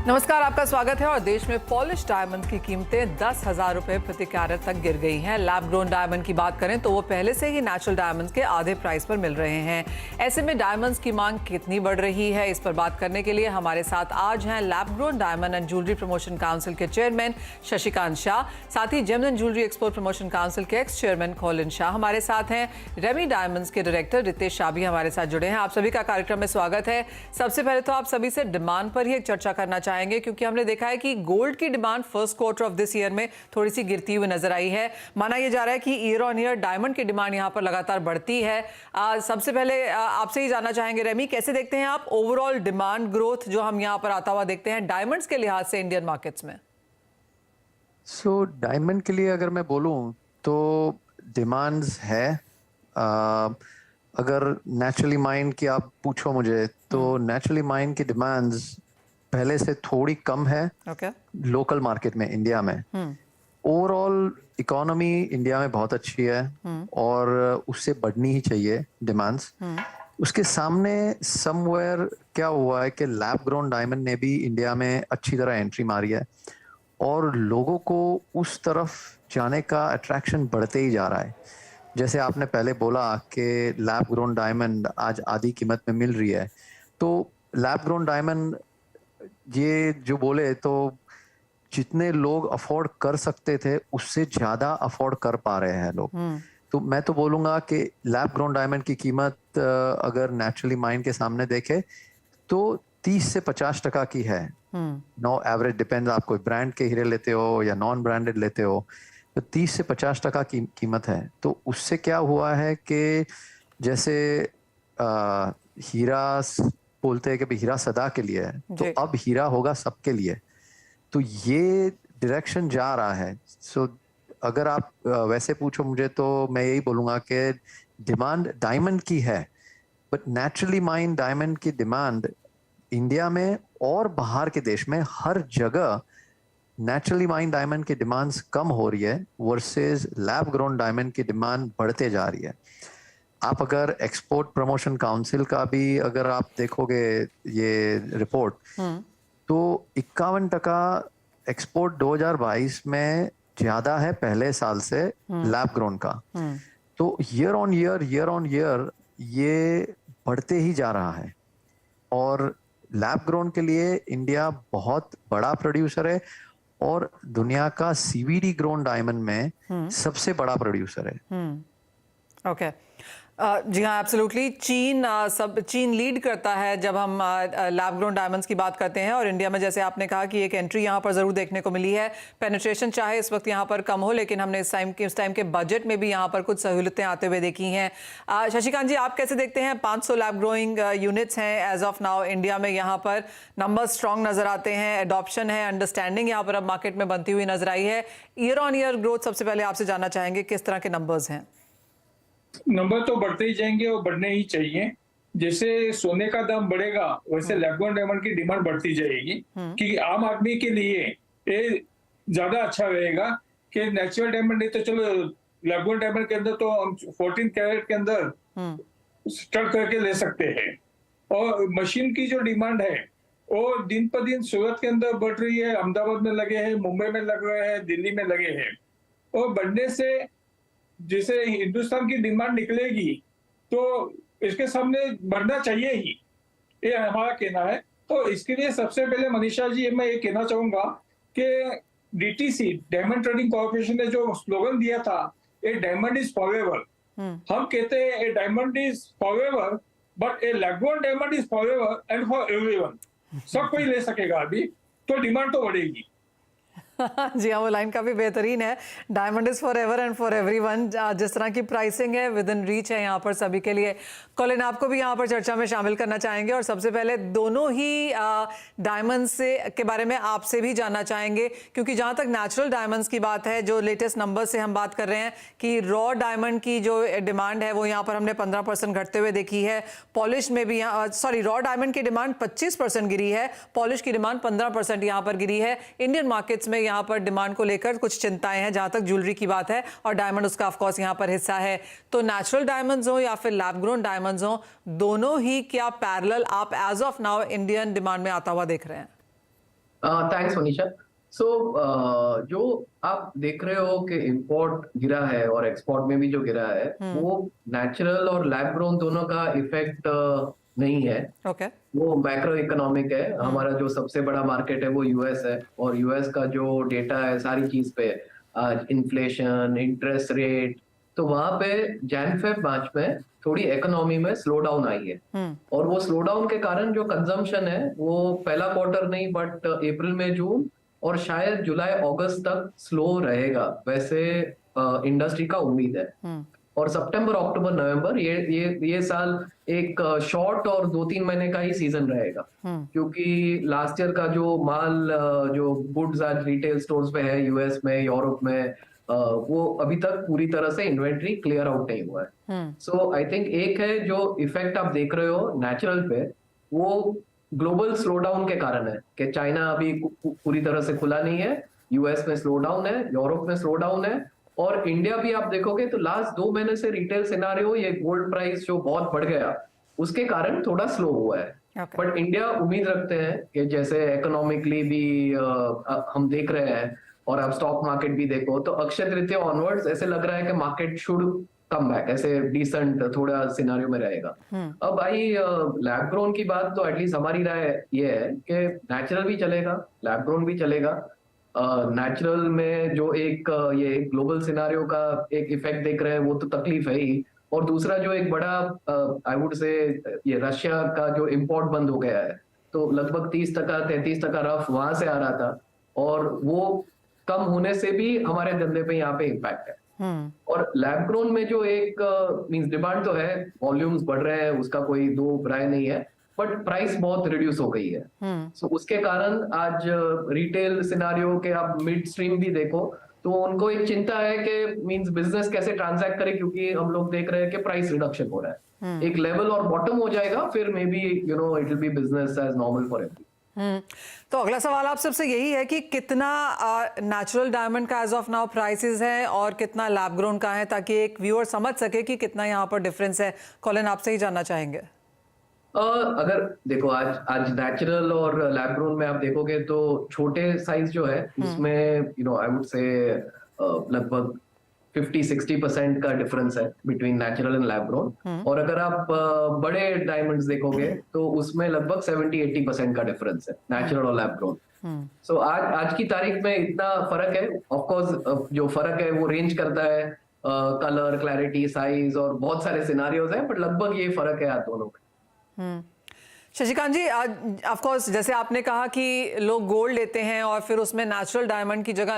नमस्कार, आपका स्वागत है। और देश में पॉलिश डायमंड की कीमतें 10,000 रुपए प्रति कैरेट तक गिर गई हैं। लैब ग्रोन डायमंड की बात करें तो वो पहले से ही नेचुरल डायमंड्स के आधे प्राइस पर मिल रहे हैं। ऐसे में डायमंड्स की मांग कितनी बढ़ रही है, इस पर बात करने के लिए हमारे साथ आज हैं lab grown diamond and jewellery promotion council के चेयरमैन शशिकांत शाह, साथ ही gem and jewellery export promotion council के एक्स चेयरमैन खोलिन शाह। हमारे साथ हैं रेमी डायमंड्स के डायरेक्टर रितेश शाह भी हमारे साथ जुड़े हैं। आप सभी का कार्यक्रम में स्वागत है। सबसे पहले तो आप सभी से डिमांड पर ही एक चर्चा करना चाहेंगे, क्योंकि हमने देखा है कि गोल्ड की demand first quarter of this year में थोड़ी सी गिरती हुई नजर आई है। माना यह जा रहा है कि ईयर ऑन ईयर डायमंड की डिमांड यहां पर लगातार बढ़ती है। सबसे पहले आपसे ही जानना चाहेंगे रेमी, कैसे देखते हैं आप ओवरऑल डिमांड ग्रोथ जो हम यहां पर आता हुआ देखते हैं डायमंड्स के लिहाज से इंडियन मार्केट्स में? डायमंड के लिए अगर मैं बोलूं तो डिमांड्स है। अगर नेचुरली माइन की आप पूछो मुझे तो नेचुरली माइन की डिमांड्स पहले से थोड़ी कम है लोकल मार्केट में, इंडिया में। ओवरऑल इकोनॉमी इंडिया में बहुत अच्छी है और उससे बढ़नी ही चाहिए डिमांड्स। उसके सामने समवेयर क्या हुआ है कि लैब ग्रोन डायमंड ने भी इंडिया में अच्छी तरह एंट्री मारी है और लोगों को उस तरफ जाने का अट्रैक्शन बढ़ते ही जा रहा है। जैसे आपने पहले बोला कि लैब ग्रोन डायमंड आज आधी कीमत में मिल रही है, तो लैब ग्रोन डायमंड ये जो बोले तो जितने लोग अफोर्ड कर सकते थे उससे ज्यादा अफोर्ड कर पा रहे हैं लोग। तो मैं तो बोलूंगा कि लैब ग्रोन डायमंड की कीमत अगर नेचुरली माइन के सामने देखे तो 30 से 50% की है। नो एवरेज डिपेंड्स, आप कोई ब्रांड के हीरे लेते हो या नॉन ब्रांडेड लेते हो, तो 30 से 50% की कीमत है। तो उससे क्या हुआ है कि जैसे हीरा बोलते हैं कि हीरा सदा के लिए है, तो अब हीरा होगा सबके लिए। तो ये डायरेक्शन जा रहा है। अगर आप वैसे पूछो मुझे तो मैं यही बोलूंगा कि डिमांड डायमंड की है, बट नेचुरली माइन डायमंड की डिमांड इंडिया में और बाहर के देश में हर जगह नेचुरली माइन डायमंड की डिमांड्स कम हो रही है वर्सेस लैब ग्रोन डायमंड की डिमांड बढ़ते जा रही है। आप अगर एक्सपोर्ट प्रमोशन काउंसिल का भी अगर आप देखोगे ये रिपोर्ट, तो 51% एक्सपोर्ट 2022 में ज्यादा है पहले साल से लैब ग्रोन का। तो ईयर ऑन ईयर ये बढ़ते ही जा रहा है और लैब ग्रोन के लिए इंडिया बहुत बड़ा प्रोड्यूसर है और दुनिया का सीवीडी ग्रोन डायमंड में सबसे बड़ा प्रोड्यूसर है। ओके, जी हाँ, एब्सोल्युटली। चीन लीड करता है जब हम लैब ग्रोन डायमंड्स की बात करते हैं। और इंडिया में जैसे आपने कहा कि एक एंट्री यहाँ पर ज़रूर देखने को मिली है। पेनिट्रेशन चाहे इस वक्त यहाँ पर कम हो, लेकिन हमने उस टाइम के बजट में भी यहाँ पर कुछ सहूलतें आते हुए देखी हैं। शशिकांत जी, आप कैसे देखते हैं? 500 लैब ग्रोइंग यूनिट्स हैं एज ऑफ नाउ इंडिया में। यहाँ पर नंबर स्ट्रॉन्ग नजर आते हैं, एडॉप्शन है, अंडरस्टैंडिंग यहाँ पर अब मार्केट में बनती हुई नजर आई है। ईयर ऑन ईयर ग्रोथ सबसे पहले आपसे जानना चाहेंगे, किस तरह के नंबर्स हैं? नंबर तो बढ़ते ही जाएंगे और बढ़ने ही चाहिए। जैसे सोने का दाम बढ़ेगा वैसे लैब ग्रोन डायमंड की डिमांड बढ़ती जाएगी, कि आम आदमी के लिए ये ज्यादा अच्छा रहेगा कि नेचुरल डायमंड नहीं तो चलो लैब ग्रोन डायमंड के अंदर तो हम 14 कैरेट के अंदर स्टड करके ले सकते हैं। और मशीन की जो डिमांड है वो दिन पर दिन सूरत के अंदर बढ़ रही है, अहमदाबाद में लगे हैं, मुंबई में लग रहे हैं, दिल्ली में लगे हैं। और बढ़ने से जैसे हिंदुस्तान की डिमांड निकलेगी तो इसके सामने बढ़ना चाहिए ही, ये हमारा कहना है। तो इसके लिए सबसे पहले मनीषा जी मैं ये कहना चाहूंगा कि डीटीसी डायमंड ट्रेडिंग कॉर्पोरेशन ने जो स्लोगन दिया था, ए डायमंड इज फॉरएवर, हम कहते हैं a diamond is forever but a lab grown diamond is forever and for everyone. सब कोई ले सकेगा अभी, तो डिमांड तो बढ़ेगी। जी हाँ, वो लाइन काफ़ी बेहतरीन है। Diamond is for ever and for everyone. जिस तरह की प्राइसिंग है विद इन रीच है यहाँ पर सभी के लिए। कॉलिन, आपको भी यहाँ पर चर्चा में शामिल करना चाहेंगे और सबसे पहले दोनों ही डायमंड्स से के बारे में आपसे भी जानना चाहेंगे, क्योंकि जहाँ तक नेचुरल डायमंड्स की बात है, जो लेटेस्ट नंबर से हम बात कर रहे हैं कि रॉ डायमंड की जो डिमांड है वो यहाँ पर हमने 15% घटते हुए देखी है। पॉलिश में भी रॉ डायमंड की डिमांड 25% गिरी है, पॉलिश की डिमांड 15% यहाँ पर गिरी है। इंडियन मार्केट्स में यहाँ पर डिमांड को लेकर कुछ चिंताएं हैं जहां तक ज्वेलरी की बात है, और डायमंड उसका ऑफ कोर्स यहाँ पर हिस्सा है। तो नेचुरल डायमंड्स हो या फिर लैब ग्रोन डायमंड्स हो, दोनों ही क्या पैरेलल आप as of now Indian demand में आता हुआ देख रहे हैं? थैंक्स मनीषा। जो आप देख रहे हो कि इंपोर्ट गिरा है और एक्सपोर्ट में भी जो गिरा है, वो नेचुरल और लैब ग्रोन दोनों का इफेक्ट नहीं है। वो मैक्रो इकोनॉमिक है। हमारा जो सबसे बड़ा मार्केट है वो यूएस है, और यूएस का जो डेटा है सारी चीज पे, इन्फ्लेशन, इंटरेस्ट रेट, तो वहां पे जैन फेब मार्च में थोड़ी इकोनॉमी में स्लो डाउन आई है। और वो स्लो डाउन के कारण जो कंजम्पशन है वो पहला क्वार्टर नहीं बट अप्रैल में जून और शायद जुलाई अगस्त तक स्लो रहेगा, वैसे इंडस्ट्री का उम्मीद है। और सितंबर अक्टूबर नवंबर ये साल एक शॉर्ट और 2-3 महीने का ही सीजन रहेगा, क्योंकि लास्ट ईयर का जो माल जो गुड्स आज रिटेल स्टोर्स पे है यूएस में, यूरोप में, वो अभी तक पूरी तरह से इन्वेंट्री क्लियर आउट नहीं हुआ है। सो आई थिंक एक है जो इफेक्ट आप देख रहे हो नेचुरल पे, वो ग्लोबल स्लो डाउन के कारण है कि चाइना अभी पूरी तरह से खुला नहीं है, यूएस में स्लो डाउन है, यूरोप में स्लो डाउन है, और इंडिया भी आप देखोगे तो लास्ट 2 महीने से रिटेल सिनारियो, ये गोल्ड प्राइस जो बहुत बढ़ गया उसके कारण थोड़ा स्लो हुआ है। बट इंडिया उम्मीद रखते हैं कि जैसे इकोनॉमिकली भी हम देख रहे हैं, और आप स्टॉक मार्केट भी देखो तो अक्षय तृतीया ऑनवर्ड्स ऐसे लग रहा है कि मार्केट शुड कम बैक, ऐसे डिसेंट थोड़ा सिनारियो में रहेगा। अब आई लैब ग्रोन की बात, तो एटलीस्ट हमारी राय ये है कि नेचुरल भी चलेगा, लैब ग्रोन भी चलेगा। नेचुरल में जो एक ये ग्लोबल सिनारियो का एक इफेक्ट देख रहे हैं वो तो तकलीफ है ही, और दूसरा जो एक बड़ा आई वुड से ये रशिया का जो इंपोर्ट बंद हो गया है, तो लगभग 30% 33% रफ वहां से आ रहा था, और वो कम होने से भी हमारे धंधे पे यहाँ पे इम्पैक्ट है। और लैब ग्रोन में जो एक मींस डिमांड तो है, वॉल्यूम्स बढ़ रहे हैं, उसका कोई दो राय नहीं है, बट प्राइस बहुत रिड्यूस हो गई है। सो उसके कारण आज रिटेल सिनारियो के आप मिड स्ट्रीम भी देखो तो उनको एक चिंता है कि मींस बिजनेस कैसे ट्रांजैक्ट करे, क्योंकि हम लोग देख रहे हैं कि प्राइस रिडक्शन हो रहा है। एक लेवल और बॉटम हो जाएगा, फिर may be it will be business as normal for every. तो अगला सवाल आप सबसे यही है कि कितना नेचुरल डायमंड का एज ऑफ नाउ प्राइसेस है और कितना लैब ग्रोन का है, ताकि एक व्यूअर समझ सके कि कितना यहाँ पर डिफरेंस है। कॉलिन, आपसे ही जानना चाहेंगे। अगर देखो आज नेचुरल और लैब ग्रोन में आप देखोगे तो छोटे साइज जो है उसमें आई वुड से लगभग 50-60% का डिफरेंस है between natural and lab grown. और अगर आप बड़े डायमंड्स देखोगे तो उसमें लगभग 70-80% का डिफरेंस है नेचुरल और लैब ग्रोन। सो आज की तारीख में इतना फर्क है। ऑफ कोर्स जो फर्क है वो रेंज करता है कलर, क्लैरिटी, साइज और बहुत सारे सिनारियोज हैं, बट लगभग ये फर्क है दोनों में। शशिकांत जी, ऑफ कोर्स जैसे आपने कहा कि लोग गोल्ड लेते हैं और फिर उसमें नेचुरल डायमंड की जगह